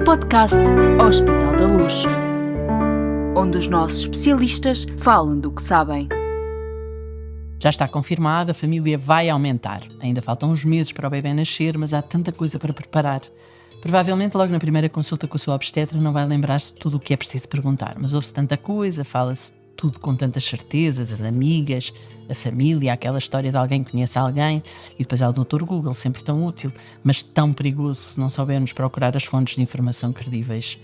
podcast Hospital da Luz, onde os nossos especialistas falam do que sabem. Já está confirmado, a família vai aumentar. Ainda faltam uns meses para o bebê nascer, mas há tanta coisa para preparar. Provavelmente logo na primeira consulta com a sua obstetra não vai lembrar-se de tudo o que é preciso perguntar, mas ouve-se tanta coisa, fala-se tudo com tantas certezas, as amigas, a família, aquela história de alguém que conhece alguém, e depois há o Dr. Google, sempre tão útil, mas tão perigoso se não soubermos procurar as fontes de informação credíveis.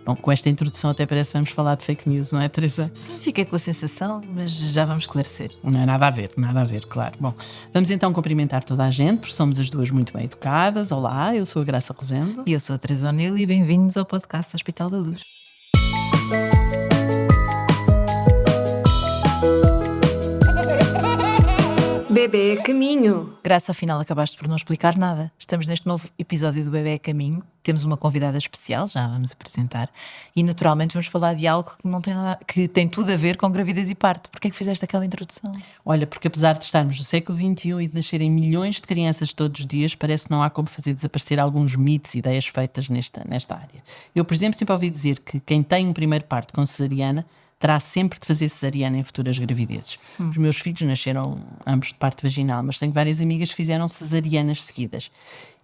Bom, com esta introdução até parece que vamos falar de fake news, não é, Teresa? Sim, fiquei com a sensação, mas já vamos esclarecer. Não é nada a ver, claro. Bom, vamos então cumprimentar toda a gente, porque somos as duas muito bem educadas. Olá, eu sou a Graça Rosendo. E eu sou a Teresa O'Neill e bem-vindos ao podcast Hospital da Luz. Bebê a caminho. Graça, afinal acabaste por não explicar nada. Estamos neste novo episódio do Bebê a Caminho. Temos uma convidada especial, já a vamos apresentar. E naturalmente vamos falar de algo que não tem nada, que tem tudo a ver com gravidez e parto. Porquê é que fizeste aquela introdução? Olha, porque apesar de estarmos no século XXI e de nascerem milhões de crianças todos os dias, parece que não há como fazer desaparecer alguns mitos e ideias feitas nesta área. Eu, por exemplo, sempre ouvi dizer que quem tem um primeiro parto com cesariana terá sempre de fazer cesariana em futuras gravidezes. Os meus filhos nasceram ambos de parto vaginal, mas tenho várias amigas que fizeram cesarianas seguidas.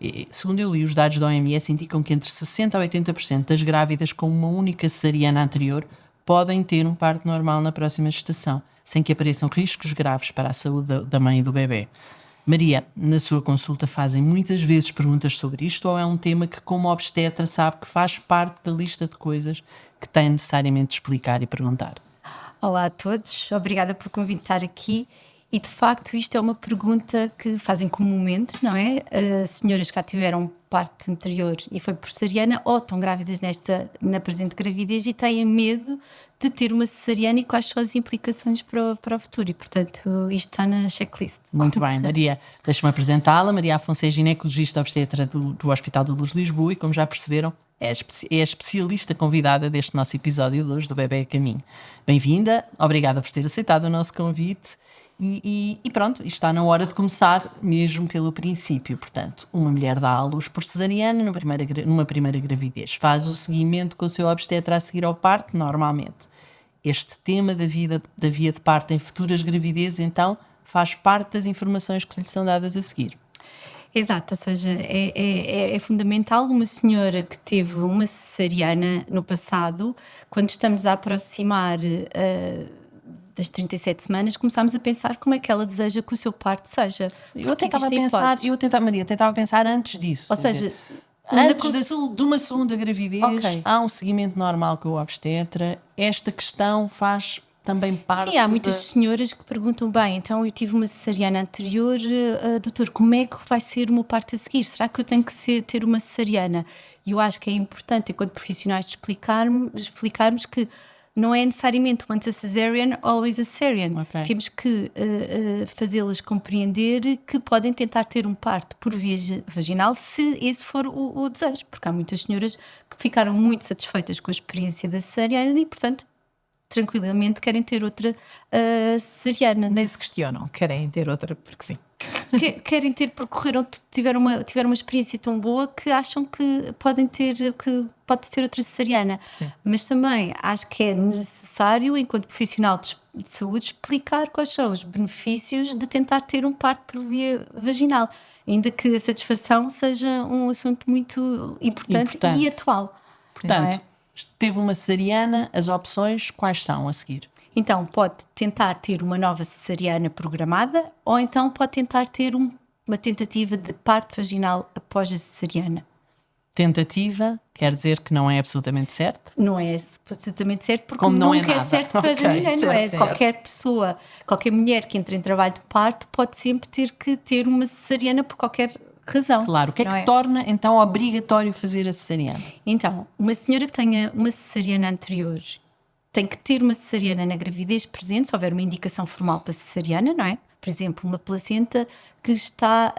E, segundo eu li, os dados da OMS indicam que entre 60% a 80% das grávidas com uma única cesariana anterior podem ter um parto normal na próxima gestação, sem que apareçam riscos graves para a saúde da mãe e do bebê. Maria, na sua consulta fazem muitas vezes perguntas sobre isto, ou é um tema que, como obstetra, sabe que faz parte da lista de coisas que tem necessariamente de explicar e perguntar? Olá a todos, obrigada por convidar aqui. E de facto isto é uma pergunta que fazem comumente, não é? Senhoras que já tiveram parto anterior e foi por cesariana ou estão grávidas na presente gravidez e têm medo de ter uma cesariana e quais são as implicações para o futuro. E portanto isto está na checklist. Muito bem, Maria, deixa-me apresentá-la. Maria Afonso é ginecologista obstetra do Hospital da Luz de Lisboa e, como já perceberam, é a especialista convidada deste nosso episódio de hoje do Bebê a Caminho. Bem-vinda, obrigada por ter aceitado o nosso convite. E pronto, está na hora de começar mesmo pelo princípio. Portanto, uma mulher dá à luz por cesariana numa primeira gravidez. Faz o seguimento com o seu obstetra a seguir ao parto, normalmente. Este tema da via de parto em futuras gravidezes, então, faz parte das informações que lhe são dadas a seguir. Exato, ou seja, é fundamental uma senhora que teve uma cesariana no passado, quando estamos a aproximar das 37 semanas, começámos a pensar como é que ela deseja que o seu parto seja. Eu tentava pensar antes disso. Ou seja, antes de uma segunda gravidez, okay, há um seguimento normal com o obstetra. Esta questão faz também parte. Sim, há muitas senhoras que perguntam, bem, então eu tive uma cesariana anterior, doutor, como é que vai ser o meu parto a seguir? Será que eu tenho que ter uma cesariana? E eu acho que é importante, enquanto profissionais, de explicarmos que não é necessariamente once a cesarean, always a cesarean. Okay. Temos que fazê-las compreender que podem tentar ter um parto por via vaginal se esse for o desejo, porque há muitas senhoras que ficaram muito satisfeitas com a experiência da cesariana e, portanto, tranquilamente querem ter outra cesariana. Nem se questionam, querem ter outra porque sim. Querem ter, tiveram uma experiência tão boa que acham que pode ter outra cesariana. Sim. Mas também acho que é necessário, enquanto profissional de saúde, explicar quais são os benefícios de tentar ter um parto por via vaginal, ainda que a satisfação seja um assunto muito importante. E atual. Portanto, teve uma cesariana, as opções quais são a seguir? Então, pode tentar ter uma nova cesariana programada ou então pode tentar ter uma tentativa de parto vaginal após a cesariana. Tentativa quer dizer que não é absolutamente certo? Não é absolutamente certo, porque como não nunca é certo para ninguém, não é? Certo. Qualquer pessoa, qualquer mulher que entra em trabalho de parto pode sempre ter que ter uma cesariana por qualquer razão. Claro, o que é que torna então obrigatório fazer a cesariana? Então, uma senhora que tenha uma cesariana anterior tem que ter uma cesariana na gravidez presente, se houver uma indicação formal para cesariana, não é? Por exemplo, uma placenta que está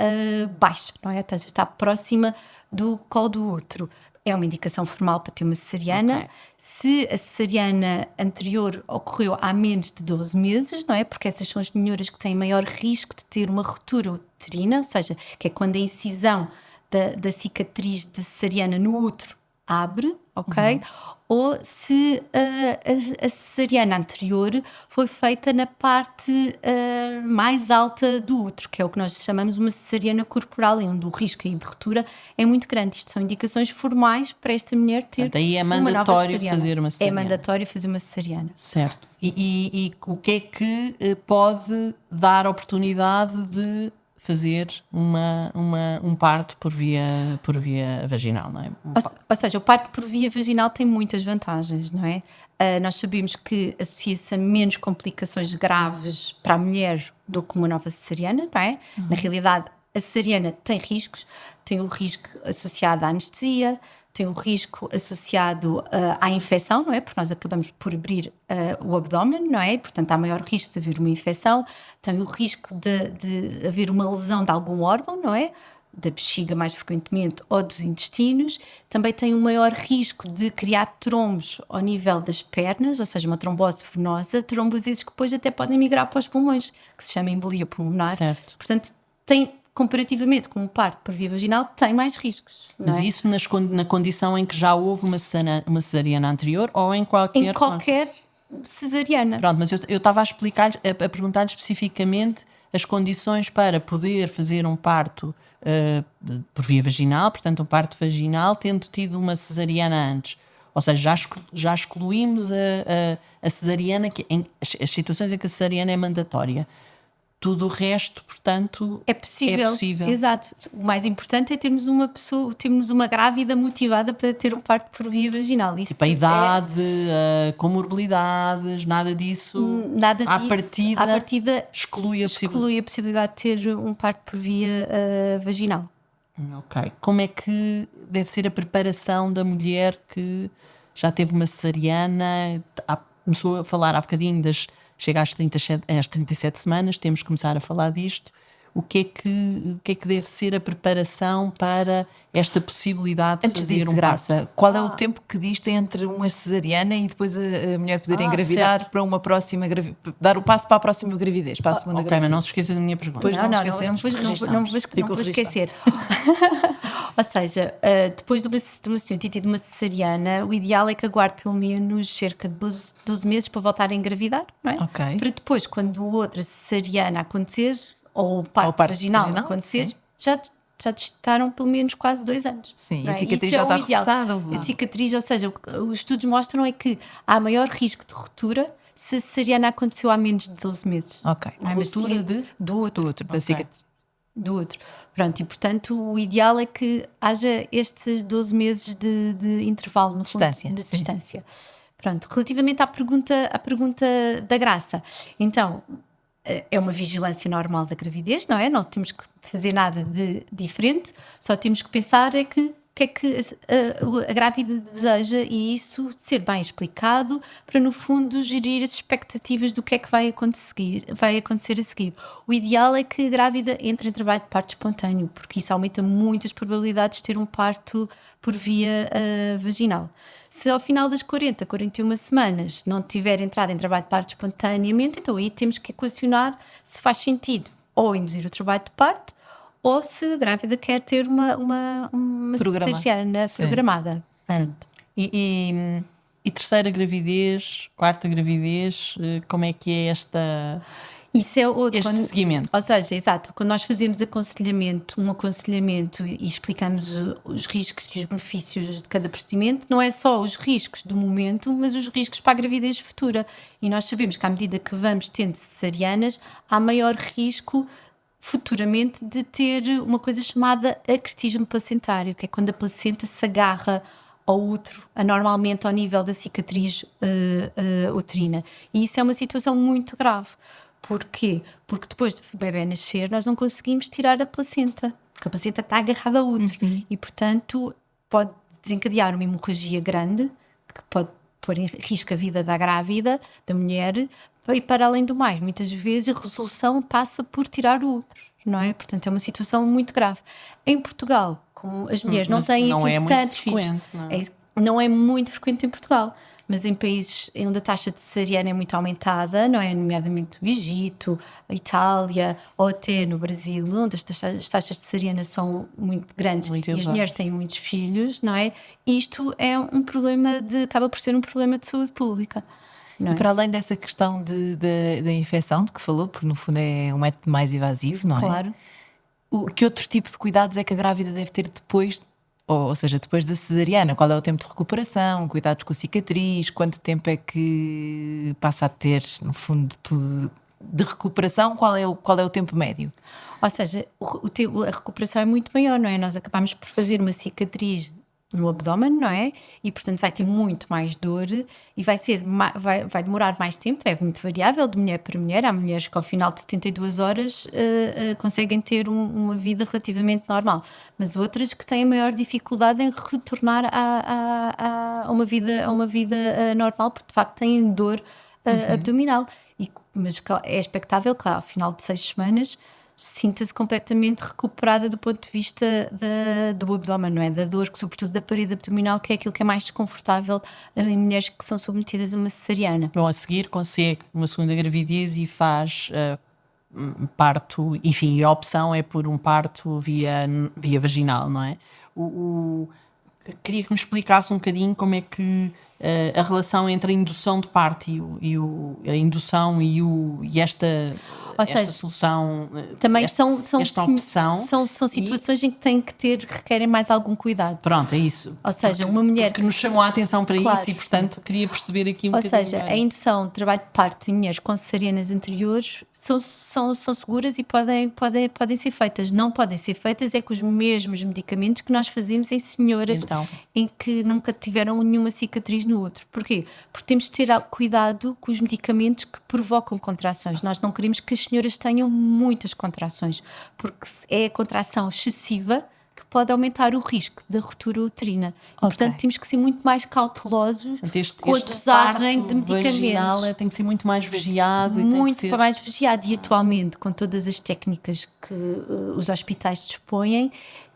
baixa, não é? Está próxima do colo do útero. É uma indicação formal para ter uma cesariana. Okay. Se a cesariana anterior ocorreu há menos de 12 meses, não é? Porque essas são as senhoras que têm maior risco de ter uma ruptura uterina, ou seja, que é quando a incisão da cicatriz da cesariana no útero abre, ok? Ou se a cesariana anterior foi feita na parte mais alta do útero, que é o que nós chamamos uma cesariana corporal, onde o risco aí de ruptura é muito grande. Isto são indicações formais para esta mulher ter Portanto, aí é uma nova mandatório cesariana. fazer uma É cesariana. mandatório fazer uma cesariana. Certo. E o que é que pode dar oportunidade de fazer um parto por via vaginal, não é? Ou seja, o parto por via vaginal tem muitas vantagens, não é? Nós sabemos que associa-se a menos complicações graves para a mulher do que uma nova cesariana, não é? Na realidade, a cesariana tem riscos, tem o risco associado à anestesia, tem o risco associado à infecção, não é? Porque nós acabamos por abrir o abdômen, não é? Portanto, há maior risco de haver uma infecção, tem o risco de haver uma lesão de algum órgão, não é? Da bexiga mais frequentemente ou dos intestinos. Também tem um maior risco de criar trombos ao nível das pernas, ou seja, uma trombose venosa, tromboses que depois até podem migrar para os pulmões, que se chama embolia pulmonar. Certo. Portanto, tem, comparativamente com o parto por via vaginal, tem mais riscos. Mas não é? isso na condição em que já houve uma cesariana anterior ou em qualquer... Em qualquer cesariana. Pronto, mas eu estava a explicar, a perguntar especificamente as condições para poder fazer um parto por via vaginal, portanto um parto vaginal, tendo tido uma cesariana antes. Ou seja, já excluímos a cesariana, as situações em que a cesariana é mandatória. Tudo o resto, portanto, É possível. é possível. Exato. O mais importante é termos uma pessoa, termos uma grávida motivada para ter um parto por via vaginal. Isso Tipo, a idade, comorbilidades, nada disso. Nada à disso, partida, exclui a possibilidade. exclui a possibilidade de ter um parto por via vaginal. Ok. Como é que deve ser a preparação da mulher que já teve uma cesariana? Começou a falar há bocadinho chega às 37 semanas, temos que começar a falar disto. O que é que deve ser a preparação para esta possibilidade de Antes fazer disso, um Graça, qual é o tempo que dista entre uma cesariana e depois a mulher poder engravidar para uma próxima dar o passo para a próxima gravidez, para a segunda Ok, gravidez? mas não se esqueça da minha pergunta. Pois não esquecemos, não vou esquecer. Ou seja, depois de uma senhora ter tido uma cesariana, o ideal é que aguarde pelo menos cerca de 12 meses para voltar a engravidar, não é? Ok. Para depois, quando outra cesariana acontecer, ou o parto vaginal acontecer, sim. já testaram pelo menos quase 2 anos. Sim, não e a é? cicatriz Isso já é o está ideal. reforçada. A cicatriz, ou seja, os estudos mostram é que há maior risco de ruptura se a cesariana aconteceu há menos de 12 meses. Ok. A ruptura de... Do outro. Da cicatriz. Do outro. Pronto, e portanto o ideal é que haja estes 12 meses de intervalo, no fundo, Distância, de sim. distância. Pronto, relativamente à pergunta da Graça, então é uma vigilância normal da gravidez, não é? Não temos que fazer nada de diferente, só temos que pensar é que o que é que a grávida deseja e isso ser bem explicado para, no fundo, gerir as expectativas do que é que vai acontecer a seguir. O ideal é que a grávida entre em trabalho de parto espontâneo, porque isso aumenta muito as probabilidades de ter um parto por via vaginal. Se ao final das 41 semanas não tiver entrado em trabalho de parto espontaneamente, então aí temos que equacionar se faz sentido ou induzir o trabalho de parto ou se a grávida quer ter uma cesariana programada. E terceira gravidez, quarta gravidez, como é que é Isso é outro. este seguimento? Ou seja, exato, quando nós fazemos um aconselhamento e explicamos os riscos e os benefícios de cada procedimento, não é só os riscos do momento, mas os riscos para a gravidez futura. E nós sabemos que à medida que vamos tendo cesarianas, há maior risco futuramente de ter uma coisa chamada acretismo placentário, que é quando a placenta se agarra ao útero, anormalmente ao nível da cicatriz uterina. E isso é uma situação muito grave. Porquê? Porque depois do bebê nascer, nós não conseguimos tirar a placenta, porque a placenta está agarrada ao útero. E, portanto, pode desencadear uma hemorragia grande, que pode pôr em risco a vida da grávida, da mulher, e para além do mais, muitas vezes a resolução passa por tirar o útero, não é? Portanto, é uma situação muito grave. Em Portugal, como as mulheres não têm não assim é muito tantos frequente, filhos, não é muito frequente em Portugal, mas em países onde a taxa de cesariana é muito aumentada, não é? Nomeadamente o Egito, a Itália ou até no Brasil, onde as taxas de cesariana são muito grandes Muito e as elevadas. mulheres têm muitos filhos, não é? Isto é um problema acaba por ser um problema de saúde pública. Não E é? para além dessa questão da infecção de que falou, porque no fundo é um método mais invasivo, não é? Claro. Que outro tipo de cuidados é que a grávida deve ter depois, ou seja, depois da cesariana? Qual é o tempo de recuperação, cuidados com a cicatriz, quanto tempo é que passa a ter, no fundo, tudo de recuperação? Qual é o tempo médio? Ou seja, a recuperação é muito maior, não é? Nós acabamos por fazer uma cicatriz no abdômen, não é? E, portanto, vai ter muito mais dor e vai demorar mais tempo, é muito variável de mulher para mulher. Há mulheres que ao final de 72 horas conseguem ter uma vida relativamente normal, mas outras que têm maior dificuldade em retornar a uma vida normal, porque de facto têm dor abdominal. Mas é expectável que ao final de 6 semanas sinta-se completamente recuperada do ponto de vista do abdômen, não é? Da dor, sobretudo da parede abdominal, que é aquilo que é mais desconfortável em mulheres que são submetidas a uma cesariana. Bom, a seguir consegue uma segunda gravidez e faz parto, enfim, e a opção é por um parto via vaginal, não é? Queria que me explicasse um bocadinho como é que a relação entre a indução de parto a indução e esta solução, Também esta opção. são situações em que requerem mais algum cuidado. Pronto, é isso. Ou seja, uma mulher que nos chamou a atenção para Claro, isso e, portanto, queria perceber aqui um Ou bocadinho. seja, a indução de trabalho de parto em mulheres com cesarianas anteriores são seguras e podem ser feitas. Não podem ser feitas é com os mesmos medicamentos que nós fazemos em senhoras Então. em que nunca tiveram nenhuma cicatriz no útero. Porquê? Porque temos de ter cuidado com os medicamentos que provocam contrações. Nós não queremos que as senhoras tenham muitas contrações, porque é a contração excessiva que pode aumentar o risco da ruptura uterina. E, portanto, temos que ser muito mais cautelosos com a dosagem de medicamentos. Tem que ser muito mais vigiado. Muito mais vigiado. E atualmente, com todas as técnicas que os hospitais dispõem,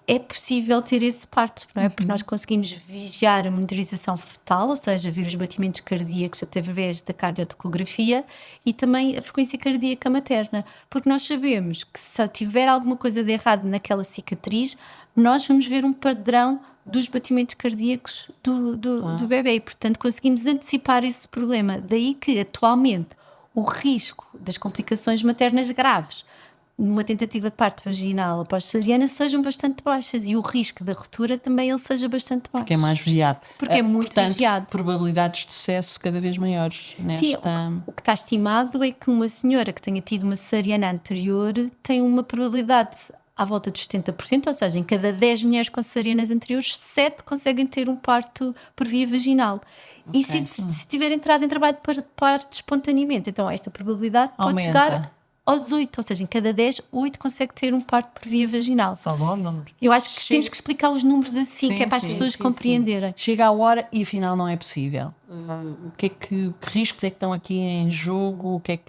é possível ter esse parto, não é? Porque nós conseguimos vigiar a monitorização fetal, ou seja, ver os batimentos cardíacos através da cardiotocografia e também a frequência cardíaca materna, porque nós sabemos que se tiver alguma coisa de errado naquela cicatriz, nós vamos ver um padrão dos batimentos cardíacos do bebê e, portanto, conseguimos antecipar esse problema. Daí que, atualmente, o risco das complicações maternas graves numa tentativa de parto vaginal após cesariana sejam bastante baixas e o risco da ruptura também ele seja bastante baixo. Porque é mais vigiado. Porque é muito portanto, vigiado. Probabilidades de sucesso cada vez maiores nesta... Sim, o que está estimado é que uma senhora que tenha tido uma cesariana anterior tem uma probabilidade à volta dos 70%, ou seja, em cada 10 mulheres com cesarianas anteriores, 7 conseguem ter um parto por via vaginal. E se tiver entrado em trabalho de parto espontaneamente, então esta probabilidade pode chegar aos 8, ou seja, em cada 10, 8 consegue ter um parto por via vaginal. São bons números. Eu acho que temos que explicar os números assim, que é para as pessoas compreenderem. Chega a hora e afinal não é possível. Que riscos é que estão aqui em jogo? O que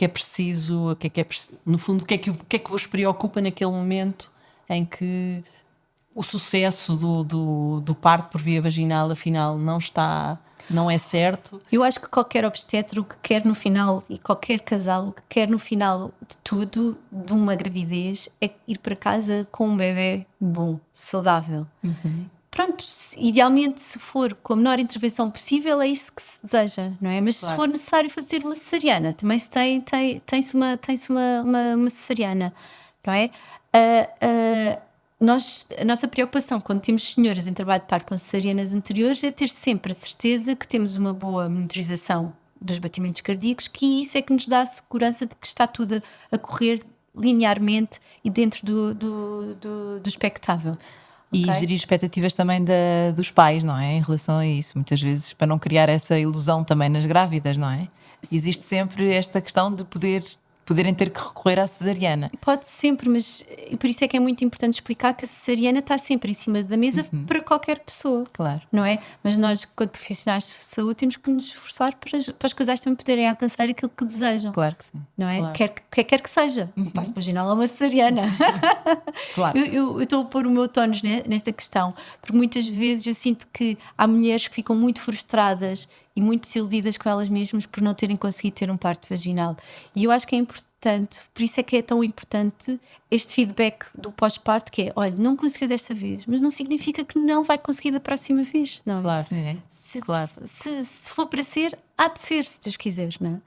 é preciso? No fundo, o que é que vos preocupa naquele momento em que o sucesso do parto por via vaginal afinal não é certo? Eu acho que qualquer obstetra o que quer no final, e qualquer casal o que quer no final de tudo, de uma gravidez, é ir para casa com um bebê bom, saudável. Pronto, idealmente, se for com a menor intervenção possível, é isso que se deseja, não é? Mas se for necessário fazer uma cesariana, também tem-se uma cesariana, não é? A nossa preocupação quando temos senhoras em trabalho de parto com cesarianas anteriores é ter sempre a certeza que temos uma boa monitorização dos batimentos cardíacos, que isso é que nos dá a segurança de que está tudo a correr linearmente e dentro do expectável. E gerir expectativas também dos pais, não é? Em relação a isso, muitas vezes, para não criar essa ilusão também nas grávidas, não é? Existe sempre esta questão de poder poderem ter que recorrer à cesariana. Pode sempre, mas por isso é que é muito importante explicar que a cesariana está sempre em cima da mesa para qualquer pessoa. Claro. Não é? Mas nós, quando profissionais de saúde, temos que nos esforçar para os casais também poderem alcançar aquilo que desejam. Claro que sim. Não é? Claro. Quer que seja. Um parto vaginal ou uma cesariana. Claro. Eu estou a pôr o meu tono nesta questão, porque muitas vezes eu sinto que há mulheres que ficam muito frustradas e muito desiludidas com elas mesmas por não terem conseguido ter um parto vaginal. E eu acho que é importante, por isso é que é tão importante este feedback do pós-parto, que é, olha, não conseguiu desta vez, mas não significa que não vai conseguir da próxima vez. Não é? Claro. Sim. Claro. Se for para ser, há de ser, se Deus quiser, não é?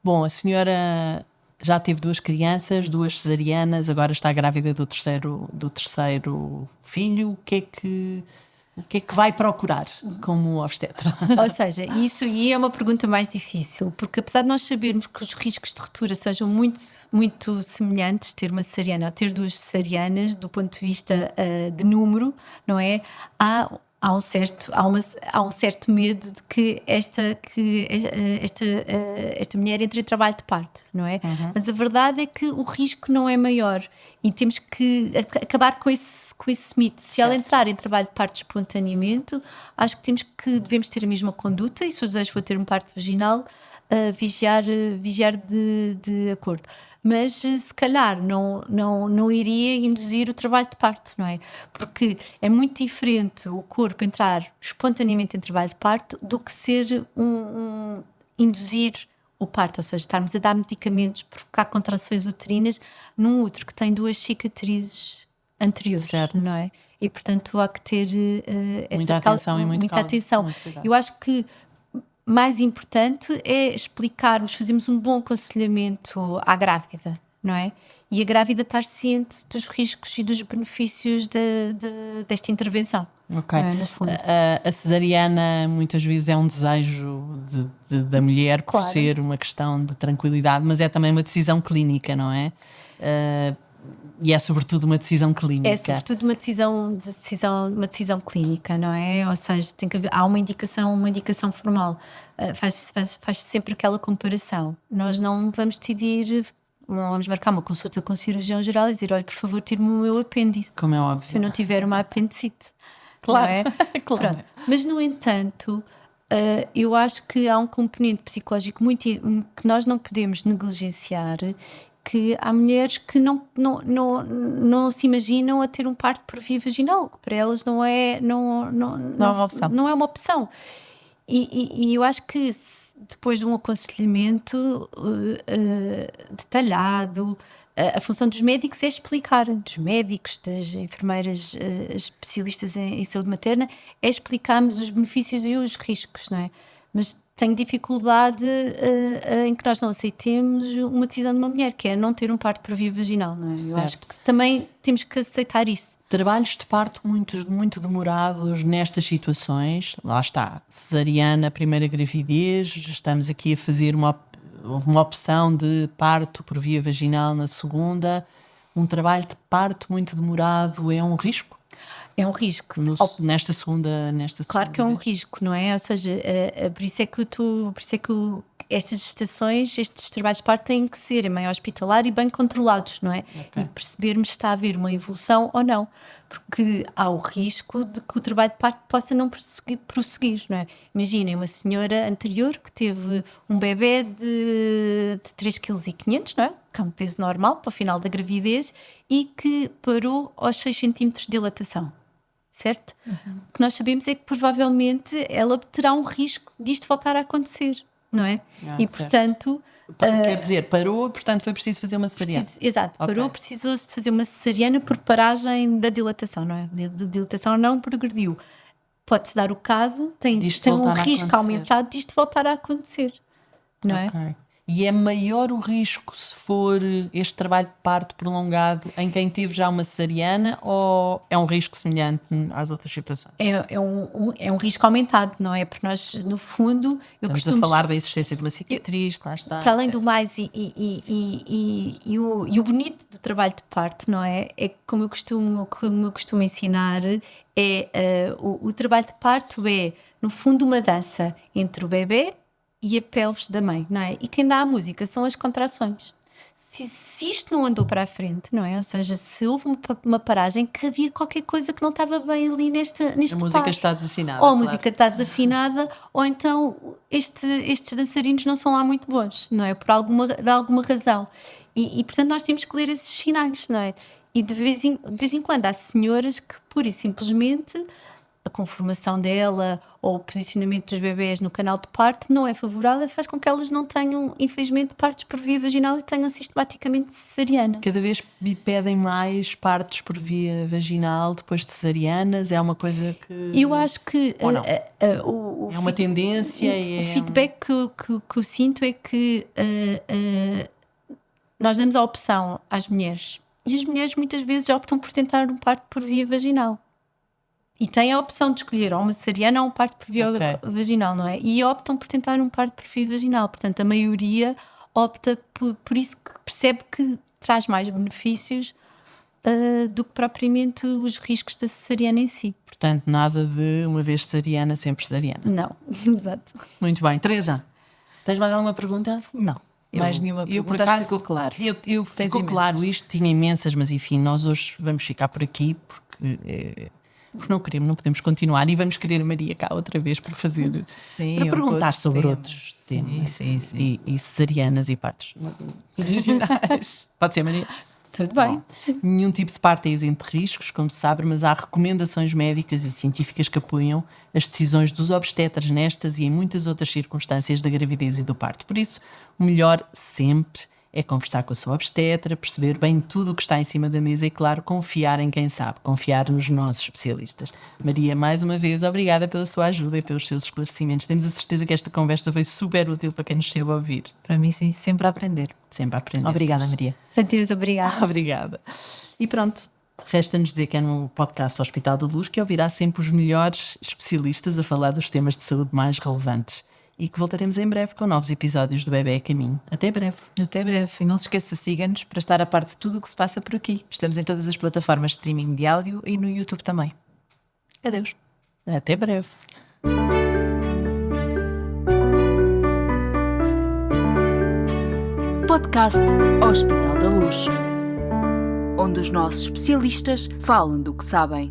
Bom, a senhora já teve 2 crianças, 2 cesarianas, agora está grávida do terceiro filho. O que é que vai procurar como obstetra? Ou seja, isso aí é uma pergunta mais difícil, porque apesar de nós sabermos que os riscos de ruptura sejam muito, muito semelhantes, ter uma cesariana ou ter 2 cesarianas, do ponto de vista de número, não é? Há um certo medo de que esta mulher entre em trabalho de parto, não é? Mas a verdade é que o risco não é maior e temos que acabar com esse mito. Se ela entrar em trabalho de parto espontaneamente, acho que devemos ter a mesma conduta e se o desejo for ter um parto vaginal, vigiar de acordo. Mas se calhar não iria induzir o trabalho de parto, não é? Porque é muito diferente o corpo entrar espontaneamente em trabalho de parto do que ser induzir o parto, ou seja, estarmos a dar medicamentos, provocar contrações uterinas num útero que tem 2 cicatrizes anteriores, Certo. não é? E portanto há que ter Muita atenção e muito calma, atenção. muito cuidado. Eu acho que mais importante é explicarmos, fazermos um bom aconselhamento à grávida, não é? E a grávida estar ciente dos riscos e dos benefícios desta intervenção. Ok. No fundo. A cesariana muitas vezes é um desejo da mulher por Claro. ser uma questão de tranquilidade, mas é também uma decisão clínica, não é? E é sobretudo uma decisão clínica. É sobretudo uma decisão clínica, não é? Ou seja, há uma indicação formal. Faz sempre aquela comparação. Nós não vamos decidir, não vamos marcar uma consulta com o cirurgião geral e dizer, olha, por favor, tire-me o meu apêndice. Como é óbvio. Se eu não tiver uma apendicite. Claro, Não é? claro. Pronto. Mas, no entanto, eu acho que há um componente psicológico que nós não podemos negligenciar, que há mulheres que não se imaginam a ter um parto por via vaginal, que para elas não é uma opção. Não é uma opção. E eu acho que depois de um aconselhamento detalhado, a função dos médicos é explicar, dos médicos, das enfermeiras especialistas em saúde materna, é explicarmos os benefícios e os riscos, não é? Mas tenho dificuldade em que nós não aceitemos uma decisão de uma mulher, que é não ter um parto por via vaginal, não é? Eu Certo. acho que também temos que aceitar isso. Trabalhos de parto muito demorados nestas situações, lá está, cesariana, primeira gravidez, estamos aqui a fazer houve uma opção de parto por via vaginal na segunda, um trabalho de parto muito demorado é um risco? É um risco. Nesta segunda Claro que é um vez? risco, não é? Ou seja, por isso é que estas gestações, estes trabalhos de parto têm que ser em meio hospitalar e bem controlados, não é? Ok. E percebermos se está a haver uma evolução ou não, porque há o risco de que o trabalho de parto possa não prosseguir, não é? Imaginem uma senhora anterior que teve um bebê de 3,5 kg, não é? Que é um peso normal para o final da gravidez e que parou aos 6 cm de dilatação. Certo? O que nós sabemos é que provavelmente ela terá um risco disto voltar a acontecer, não é? E certo. portanto. Quer dizer, parou, portanto foi preciso fazer uma cesariana. Exato, Ok. parou, precisou-se de fazer uma cesariana por paragem da dilatação, não é? A dilatação não progrediu. Pode-se dar o caso, tem Disto um voltar a risco acontecer. aumentado disto voltar a acontecer, não é? Ok. E é maior o risco se for este trabalho de parto prolongado em quem teve já uma cesariana ou é um risco semelhante às outras situações? É um risco aumentado, não é? Porque nós, no fundo, eu Estamos costumo a falar da existência de uma cicatriz, que lá está. para além etc. do mais, e o bonito do trabalho de parto, não é? É que, como eu costumo ensinar, o trabalho de parto é, no fundo, uma dança entre o bebê e a pelvis da mãe, não é? E quem dá a música são as contrações. se isto não andou para a frente, não é? Ou seja, se houve uma paragem, que havia qualquer coisa que não estava bem ali neste A música quarto. está desafinada. Ou a claro. música está desafinada, ou então estes dançarinos não são lá muito bons, não é? Por alguma razão. E, portanto, nós temos que ler esses sinais, não é? E de vez em quando há senhoras que, pura e simplesmente, a conformação dela ou o posicionamento dos bebés no canal de parto não é favorável, faz com que elas não tenham, infelizmente, partos por via vaginal e tenham sistematicamente cesariana. Cada vez me pedem mais partos por via vaginal depois de cesarianas. É uma coisa que. Eu acho que Ou não? o É uma tendência. o feedback que eu sinto é que nós damos a opção às mulheres e as mulheres muitas vezes optam por tentar um parto por via vaginal e têm a opção de escolher ou uma cesariana ou um parto por via Ok. vaginal, não é? E optam por tentar um parto por via vaginal, portanto a maioria opta por isso, que percebe que traz mais benefícios do que propriamente os riscos da cesariana em si. Portanto, nada de uma vez cesariana, sempre cesariana. Não, exato. Muito bem. Teresa, tens mais alguma pergunta? Não. Mais nenhuma Eu, por pergunta. acaso, Acho que ficou claro. Eu Tens ficou imensas. claro isto, tinha imensas, mas enfim, nós hoje vamos ficar por aqui porque não podemos continuar e vamos querer a Maria cá outra vez para fazer, Sim, para perguntar outros sobre temas. outros Sim, temas sim, sim. E cesarianas e partos vaginais. Pode ser, Maria? Tudo bem. Nenhum tipo de parto é isento de riscos, como se sabe, mas há recomendações médicas e científicas que apoiam as decisões dos obstetras nestas e em muitas outras circunstâncias da gravidez e do parto. Por isso, o melhor sempre é conversar com a sua obstetra, perceber bem tudo o que está em cima da mesa e, claro, confiar em quem sabe, confiar nos nossos especialistas. Maria, mais uma vez, obrigada pela sua ajuda e pelos seus esclarecimentos. Temos a certeza que esta conversa foi super útil para quem nos esteve a ouvir. Para mim, sim, sempre a aprender. Sempre a aprender. Obrigada, Maria. Adeus, obrigada. Obrigada. E pronto, resta-nos dizer que é no podcast Hospital da Luz que ouvirá sempre os melhores especialistas a falar dos temas de saúde mais relevantes e que voltaremos em breve com novos episódios do Bebé a Caminho. Até breve. Até breve. E não se esqueça, siga-nos para estar a par de tudo o que se passa por aqui. Estamos em todas as plataformas de streaming de áudio e no YouTube também. Adeus. Até breve. Podcast Hospital da Luz, onde os nossos especialistas falam do que sabem.